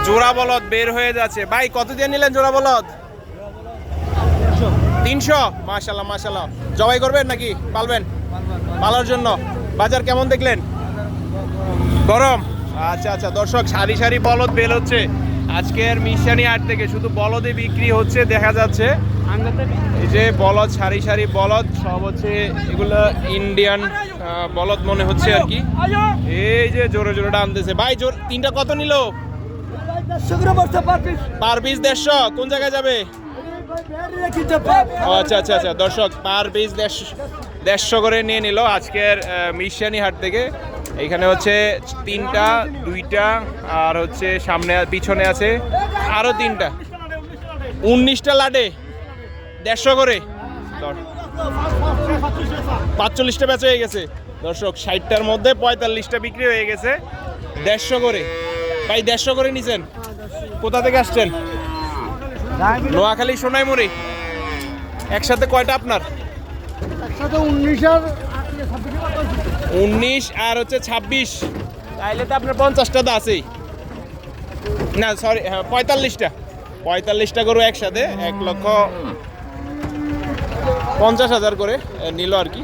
জোড়া বলদ বের হয়ে যাচ্ছে। ভাই কত দিয়ে নিলেন জোড়া বলদ? 300। মাশাল্লাহ মাশাল্লাহ। জবাই করবেন নাকি পালবেন? পালার জন্য। বাজার কেমন দেখলেন? গরম। আচ্ছা আচ্ছা দর্শক, সারি সারি বলদ বের হচ্ছে আজকের মিশানি হাট থেকে। শুধু বলদে বিক্রি হচ্ছে দেখা যাচ্ছে। এই যে বলদ, সারি সারি বলদ, সব হচ্ছে এগুলো ইন্ডিয়ান বলদ মনে হচ্ছে আর কি। এই যে জোরে জোরে টানতেছে। ভাই জোর তিনটা কত নিল? Per piece 150। কোন জায়গায় যাবে? আচ্ছা আচ্ছা আচ্ছা দর্শক, পার পিস 150 করে নিয়ে নিল আজকের মিশানি হাট থেকে। এখানে হচ্ছে 3টা, 2টা আর হচ্ছে সামনে পিছনে আছে আরো 3টা। 19টা লাডে 150 করে। 45টা বেচা হয়ে গেছে দর্শক। 60টার মধ্যে 45টা বিক্রি হয়ে গেছে 150 করে। ভাই 150 করে নিছেন? কোথা থেকে আসছেন? নোয়াখালী সোনাইমুড়ি। একসাথে কয়টা আপনার? 19 আর হচ্ছে 26। তাইলে তো আপনার 50টা তো আছেই। না সরি, 45টা গরু একসাথে 1,50,000 করে নিল আর কি।